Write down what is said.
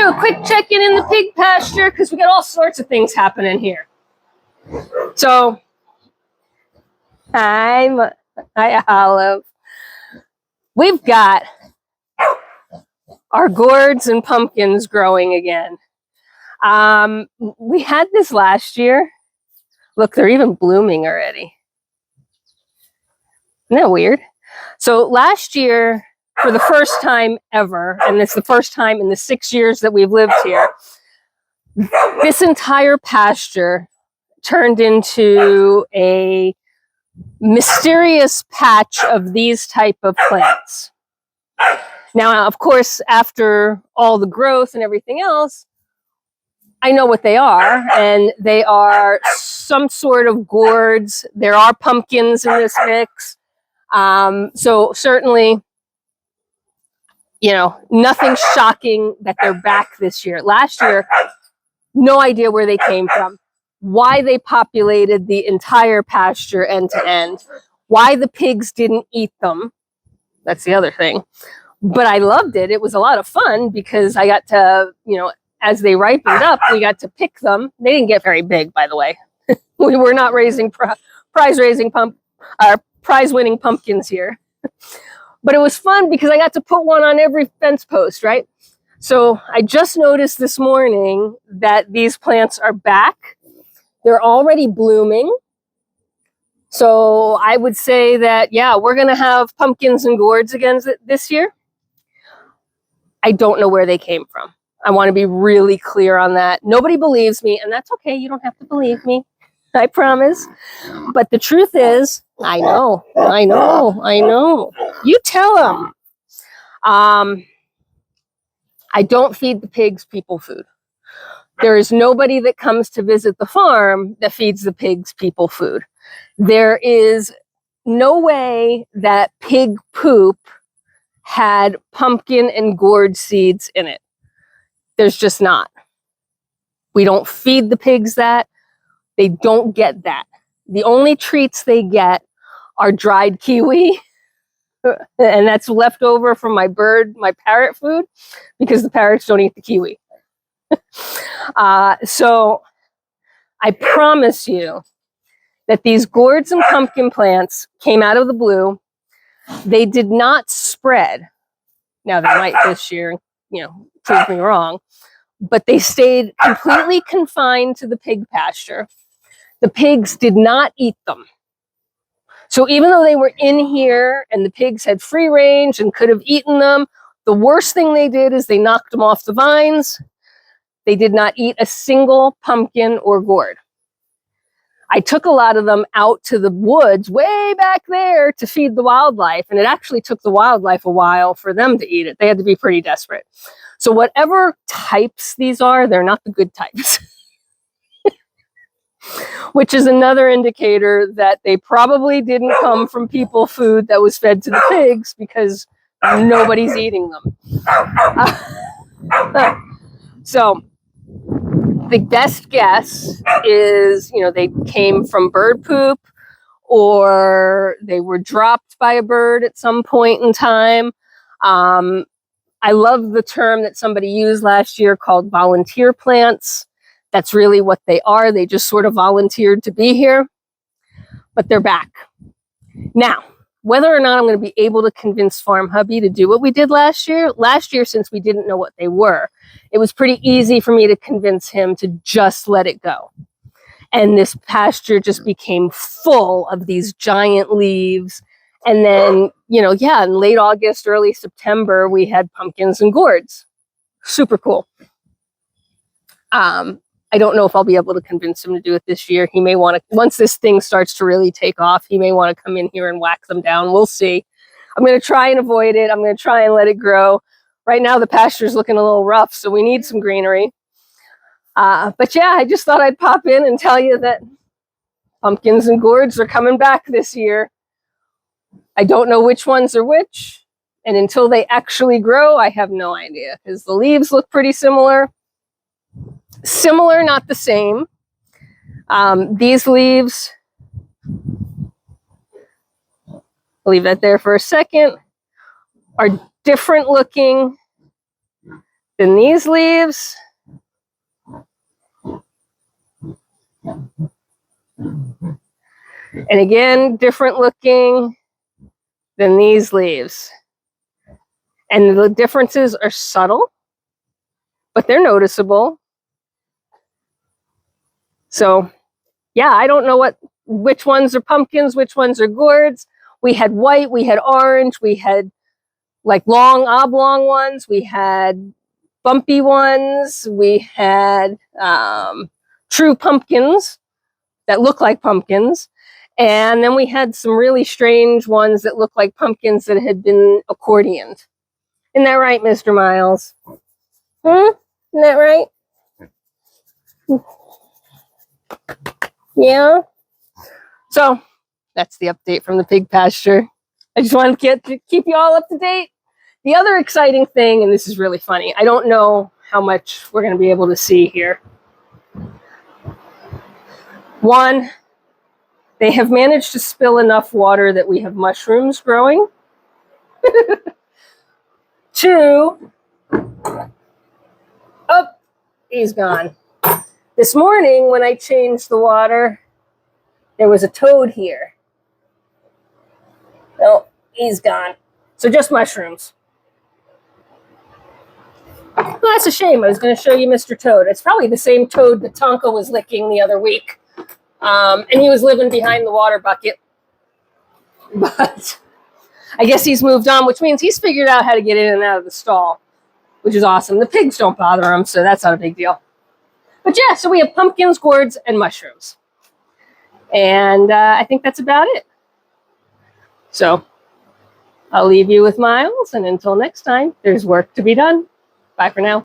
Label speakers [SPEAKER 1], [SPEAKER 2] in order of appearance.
[SPEAKER 1] do a quick check-in in the pig pasture because we got all sorts of things happening here. So, hi Olive. We've got our gourds and pumpkins growing again. We had this last year. Look, they're even blooming already. Isn't that weird? So last year, for the first time ever, and it's the first time in the 6 years that we've lived here, this entire pasture turned into a mysterious patch of these type of plants. Now, of course, after all the growth and everything else, I know what they are, and they are some sort of gourds. There are pumpkins in this mix. So certainly, you know, nothing shocking that they're back this year. Last year, no idea where they came from, why they populated the entire pasture end to end, why the pigs didn't eat them. That's the other thing. But I loved it. It was a lot of fun because I got to, you know, as they ripened up, we got to pick them. They didn't get very big, by the way. We were not raising prize-winning pumpkins here. But it was fun because I got to put one on every fence post, right? So I just noticed this morning that these plants are back. They're already blooming. So I would say that, yeah, we're going to have pumpkins and gourds again this year. I don't know where they came from. I want to be really clear on that. Nobody believes me, and that's okay. You don't have to believe me. I promise. But the truth is, I know. You tell them. I don't feed the pigs people food. There is nobody that comes to visit the farm that feeds the pigs people food. There is no way that pig poop had pumpkin and gourd seeds in it. There's just not. We don't feed the pigs that. They don't get that. The only treats they get are dried kiwi, and that's left over from my parrot food, because the parrots don't eat the kiwi. So I promise you that these gourds and pumpkin plants came out of the blue. They did not spread. Now they might this year, you know, prove me wrong, but they stayed completely confined to the pig pasture. The pigs did not eat them. So even though they were in here and the pigs had free range and could have eaten them, the worst thing they did is they knocked them off the vines. They did not eat a single pumpkin or gourd. I took a lot of them out to the woods way back there to feed the wildlife, and it actually took the wildlife a while for them to eat it. They had to be pretty desperate. So whatever types these are, they're not the good types. Which is another indicator that they probably didn't come from people food that was fed to the pigs, because nobody's eating them. So the best guess is, you know, they came from bird poop, or they were dropped by a bird at some point in time. I love the term that somebody used last year called volunteer plants. That's really what they are. They just sort of volunteered to be here, but they're back. Now, whether or not I'm going to be able to convince Farm Hubby to do what we did last year, since we didn't know what they were, it was pretty easy for me to convince him to just let it go. And this pasture just became full of these giant leaves. And then, you know, yeah, in late August, early September, we had pumpkins and gourds. Super cool. I don't know if I'll be able to convince him to do it this year. He may want to, once this thing starts to really take off, he may want to come in here and whack them down. We'll see. I'm going to try and avoid it. I'm going to try and let it grow. Right now, the pasture is looking a little rough, so we need some greenery. But yeah, I just thought I'd pop in and tell you that pumpkins and gourds are coming back this year. I don't know which ones are which, and until they actually grow, I have no idea, because the leaves look pretty similar. Similar, not the same. These leaves, I'll leave that there for a second, are different looking Then these leaves. And again, different looking than these leaves. And the differences are subtle, but they're noticeable. So, yeah, I don't know which ones are pumpkins, which ones are gourds. We had white, we had orange, we had like long oblong ones, we had bumpy ones, we had true pumpkins that look like pumpkins. And then we had some really strange ones that look like pumpkins that had been accordioned. Isn't that right, Mr. Miles? Isn't that right? Yeah. So that's the update from the pig pasture. I just wanted to keep you all up to date. The other exciting thing, and this is really funny, I don't know how much we're going to be able to see here. One, they have managed to spill enough water that we have mushrooms growing. Two, oh, he's gone. This morning when I changed the water, there was a toad here. Oh, he's gone. So just mushrooms. Well, that's a shame. I was going to show you Mr. Toad. It's probably the same toad that Tonka was licking the other week. And he was living behind the water bucket. But I guess he's moved on, which means he's figured out how to get in and out of the stall, which is awesome. The pigs don't bother him, so that's not a big deal. But yeah, so we have pumpkins, gourds, and mushrooms. And I think that's about it. So I'll leave you with Miles, and until next time, there's work to be done. Bye for now.